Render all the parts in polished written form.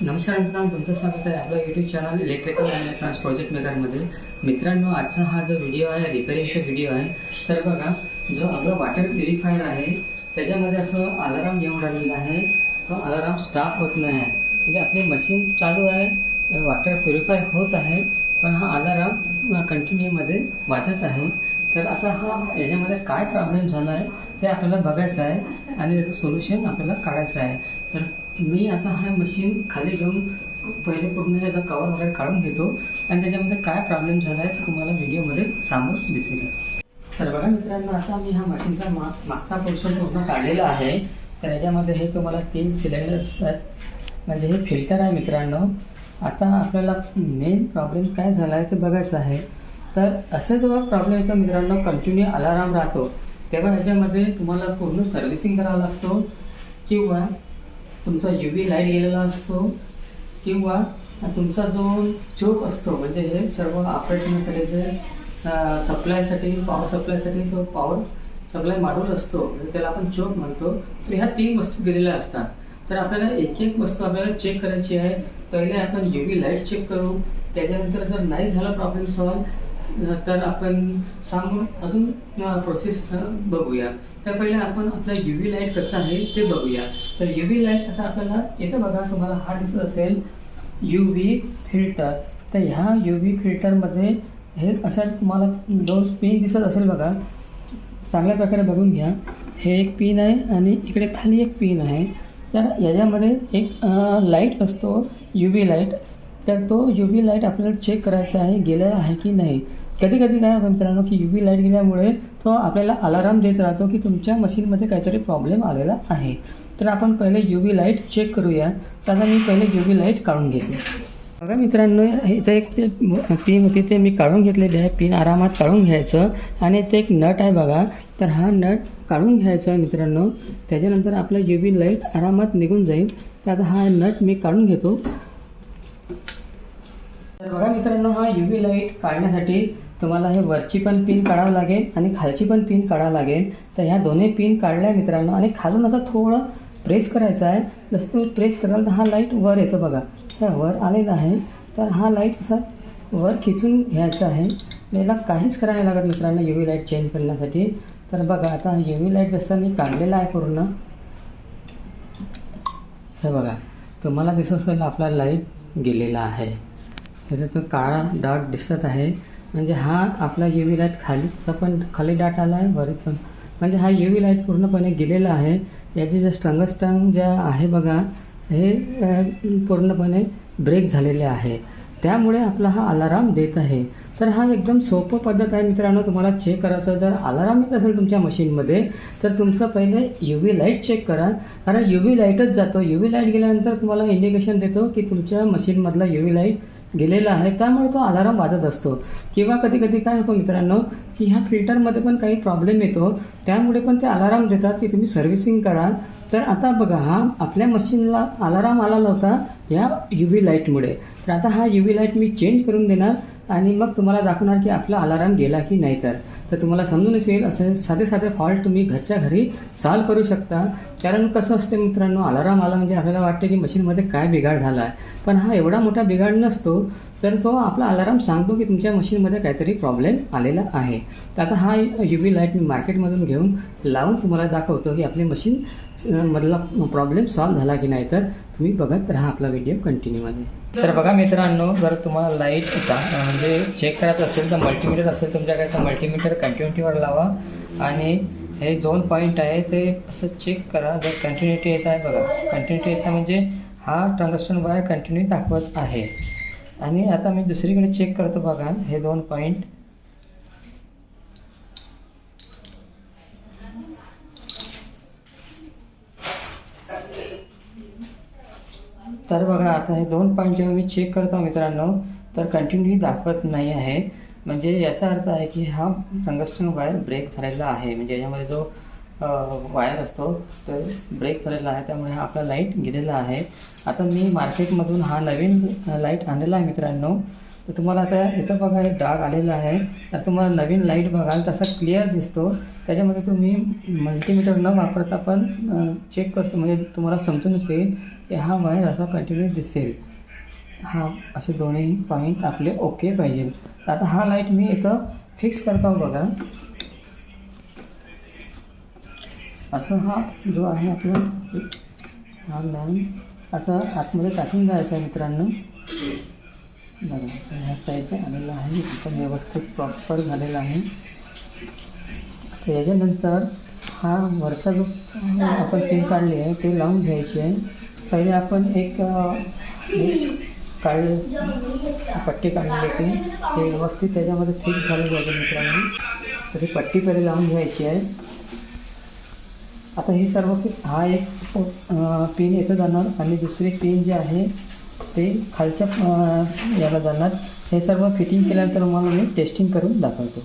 नमस्कार मित्रांनो, तुमचं स्वागत आहे आपल्या YouTube channel electrical and electronics project मेकरमध्ये. मित्रांनो, आजचा हा जो व्हिडिओ आहे रिपेअरिंगचा व्हिडिओ आहे. तर बघा, जो आपला वॉटर प्युरिफायर आहे त्याच्यामध्ये असं अलाराम येऊन राहिलेला आहे. तो अलाराम स्टार्ट होत नाही आहे. म्हणजे आपली मशीन चालू आहे, वॉटर प्युरिफाय होत आहे, पण हा अलाराम कंटिन्यूमध्ये वाजत आहे. तर आता हा याच्यामध्ये काय प्रॉब्लेम झाला आहे ते आपल्याला बघायचं आहे आणि त्याचं सोल्युशन आपल्याला काढायचं आहे. तर मी आता हा मशीन खाली घेऊन पहिले पूर्ण याचा कवर वगैरे काढून घेतो आणि त्याच्यामध्ये काय प्रॉब्लेम झाला आहे ते तुम्हाला व्हिडिओमध्ये समोर दिसेलच. तर बघा मित्रांनो, आता मी हा मशीनचा मागचा पोर्शन पूर्ण काढलेला आहे. तर याच्यामध्ये हे तुम्हाला 3 सिलेंडर असतात, म्हणजे हे फिल्टर आहे मित्रांनो. आता आपल्याला मेन प्रॉब्लेम काय झाला आहे ते बघायचं आहे. तर असं जेव्हा प्रॉब्लेम येतो मित्रांनो, कंटिन्यू अलाराम राहतो, तेव्हा ह्याच्यामध्ये तुम्हाला पूर्ण सर्व्हिसिंग करावा लागतो, किंवा तुमचा UV लाईट गेलेला असतो, किंवा तुमचा जो चोक असतो, म्हणजे हे सर्व ऑपरेटिंगसाठी जे सप्लायसाठी पॉवर सप्लायसाठी जो पॉवर सप्लाय मॉड्यूल असतो, म्हणजे त्याला आपण चोक म्हणतो. तर ह्या 3 वस्तू गेलेल्या असतात. तर आपल्याला एक एक वस्तू आपल्याला चेक करायची आहे. पहिले आपण UV लाईट चेक करू, त्याच्यानंतर जर नाही झाला प्रॉब्लेम सॉल्व तर आपण सांगून अजून प्रोसेस बघूया. तर पहिले आपण आपला UV लाईट कसं आहे ते बघूया. तर UV लाईट आता आपल्याला येतं बघा, तुम्हाला हा दिसत असेल UV फिल्टर. तर ह्या UV फिल्टरमध्ये हे अशा तुम्हाला 2 पिन दिसत असेल बघा, चांगल्या प्रकारे बघून घ्या. हे एक पिन आहे आणि इकडे खाली एक पिन आहे. तर याच्यामध्ये एक लाईट असतो UV लाईट. तर तो UV लाईट आपल्याला चेक करायचा आहे गेलेला आहे की नाही. कधी कधी काय होतं मित्रांनो की UV लाईट गेल्यामुळे तो आपल्याला अलाराम देत राहतो की तुमच्या मशीनमध्ये काहीतरी प्रॉब्लेम आलेला आहे. तर आपण पहिले UV लाईट चेक करूया. तर मी पहिले UV लाईट काढून घेतो. बघा मित्रांनो, इथं एक पिन होती ते मी काढून घेतलेली आहे. पिन आरामात काढून घ्यायचं आणि ते एक नट आहे बघा, तर हा नट काढून घ्यायचा आहे मित्रांनो. त्याच्यानंतर आपला UV लाईट आरामात निघून जाईल. तर आता हा नट मी काढून घेतो. तर बघा मित्रांनो, हा UV लाईट काढण्यासाठी तुम्हाला हे वरची पण पिन काढावं लागेल आणि खालची पण पिन काढावं लागेल. तर ह्या दोन्ही पिन काढल्या मित्रांनो, आणि खालून असं थोडं प्रेस करायचं आहे. जसं तुम्ही प्रेस कराल तर हा लाईट वर येतो बघा, वर आलेला आहे. तर हा लाईट असा वर खिचून घ्यायचा आहे. याला काहीच करायला लागत मित्रांनो UV लाईट चेंज करण्यासाठी. तर बघा, आता UV लाईट जसं मी काढलेला आहे पूर्ण, हे बघा तुम्हाला दिसत असेल आपला लाईट गेलेला आहे. ह्याचा तो काळा डाट दिसत आहे, म्हणजे हा आपला UV लाईट खाली डाट आला आहे, वर पण, म्हणजे हा UV लाईट पूर्णपणे गेलेला आहे. याचे जे टंगस्टन जे आहे बघा, हे पूर्णपणे ब्रेक झालेले आहे. त्यामुळे आपला हा अलाराम देत आहे. तर हा एकदम सोपं पद्धत आहे मित्रांनो तुम्हाला चेक करायचं. जर अलाराम येत असेल तुमच्या मशीनमध्ये तर तुमचं पहिले UV लाईट चेक करा, कारण UV लाईटच जातो. UV लाईट गेल्यानंतर तुम्हाला इंडिकेशन देतो की तुमच्या मशीनमधला UV लाईट गेलेला आहे, त्यामुळे तो अलाराम वाजत असतो. किंवा कधी कधी काय होतं मित्रांनो की ह्या फिल्टरमध्ये पण काही प्रॉब्लेम येतो, त्यामुळे पण ते अलाराम देतात की तुम्ही सर्व्हिसिंग करा. तर आता बघा, हा आपल्या मशीनला अलाराम आलेला होता ह्या UV लाईटमुळे. तर आता हा UV लाईट मी चेंज करून देणार आणि मग तुम्हाला दाखवणार की आपला अलाराम गेला की नाही. तर तुम्हाला समजून असेल असे साधे साधे फॉल्ट तुम्ही घरच्या घरी सॉल्व करू शकता. कारण कसं असते मित्रांनो, अलाराम आला म्हणजे आपल्याला वाटते की मशीनमध्ये काय बिघाड झाला आहे, पण हा एवढा मोठा बिघाड नसतो. तर तो आपला अलाराम सांगतो की तुमच्या मशीनमध्ये काहीतरी प्रॉब्लेम आलेला आहे. तर आता हा UV लाईट मी मार्केटमधून घेऊन लावून तुम्हाला दाखवतो की आपली मशीन मधला प्रॉब्लेम सॉल्व झाला की नाही. तर तुम्ही बघत राहा आपला व्हिडिओ कंटिन्यूमध्ये. तर बघा मित्रांनो, जर तुम्हाला लाईट म्हणजे चेक करायचं असेल तर मल्टीमीटर असेल तुमच्याकडे तर मल्टीमीटर कंटिन्युटीवर लावा आणि हे 2 पॉईंट आहे ते असं चेक करा. जर कंटिन्युटी येत आहे बघा, कंटिन्युटी येत आहे म्हणजे हा टंगस्टन वायर कंटिन्यू दाखवत आहे. आणि आता मी दुसरीकडे चेक करतो बघा, हे 2 पॉईंट. तर बघा, आता हे 2 पॉईंट जेव्हा मी चेक करतो मित्रांनो तर कंटिन्यू दाखवत नाही आहे. म्हणजे याचा अर्थ आहे की हा टंगस्टन वायर ब्रेक झालेला आहे. म्हणजे याच्यामध्ये जो वायर असतो तो ब्रेक झालेला आहे, त्यामुळे हा आपला लाईट गेलेला आहे. आता मी मार्केटमधून हा नवीन लाईट आणलेला आहे मित्रांनो. तर तुम्हाला आता इथं बघा हे डाग आलेला आहे. तर तुम्हाला नवीन लाईट बघाल तसा क्लिअर दिसतो त्याच्यामध्ये तुम्ही मल्टीमीटर न वापरता पण चेक करतो, म्हणजे तुम्हाला समजून असेल की हा वायर असा कंटिन्यू दिसेल, हा असे दोन्ही पॉईंट आपले ओके पाहिजे. तर आता हा लाईट मी इथं फिक्स करतो बघा. असं हा जो आहे आपला हा लाईन असा आतमध्ये टाकून जायचा आहे मित्रांनो. बघा ह्या साईडने आलेला आहे, एकदम व्यवस्थित प्रॉपर झालेला आहे. तर याच्यानंतर हा वरचा जो आपण पिन काढली आहे ते लावून घ्यायची आहे. पहिले आपण एक पट्टी काढलेली होती, ते व्यवस्थित त्याच्यामध्ये फिक्स झालं पाहिजे मित्रांनो. तर ही पट्टी पहिले लावून घ्यायची आहे. आता ही सर्व हा एक पिन येतं जाणार आणि दुसरी पिन जे आहे ते खालच्या याला जाणार. हे सर्व फिटिंग केल्यानंतर मला मी टेस्टिंग करून दाखवतो.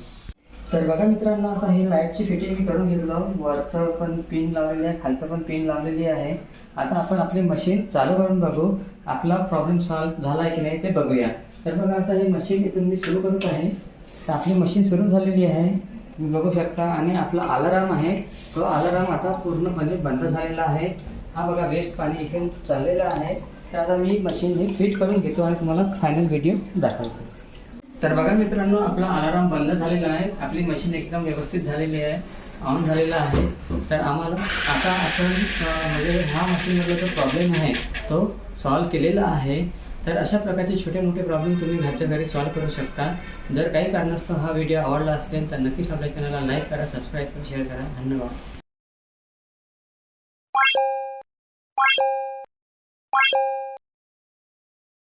तर बघा मित्रांनो, आता ही लाईटची फिटिंग मी करून घेतलं. वरचं पण पिन लावलेली आहे, खालचं पण पिन लावलेली आहे. आता आपण आपली मशीन चालू करून बघू, आपला प्रॉब्लेम सॉल्व्ह झाला आहे की नाही ते बघूया. तर बघा आता ही मशीन इथून मी सुरू करत आहे. तर आपली मशीन सुरू झालेली आहे, तुम्ही बघू शकता. आणि आपला अलाराम आहे, तो अलाराम आता पूर्णपणे बंद झालेला आहे. हा बघा वेस्ट पाणी इकडून चाललेलं आहे. तर आता मी मशीन हे फिट करून घेतो आणि तुम्हाला फायनल व्हिडिओ दाखवतो. तर बघा मित्रांनो, आपला अलाराम बंद झालेला आहे, आपली मशीन एकदम व्यवस्थित झालेली आहे, ऑन झालेला आहे. तर आम्हाला आता आपण म्हणजे हा मशीनमधला जो प्रॉब्लेम आहे तो सॉल्व्ह केलेला आहे. तर अशा प्रकारचे छोटे मोठे प्रॉब्लेम तुम्ही घरच्या घरी सॉल्व्ह करू शकता. जर काही कारणास्तव हा व्हिडिओ आवडला असेल तर नक्कीच आपल्या चॅनलला लाईक करा, सबस्क्राईब करा, शेअर करा. धन्यवाद.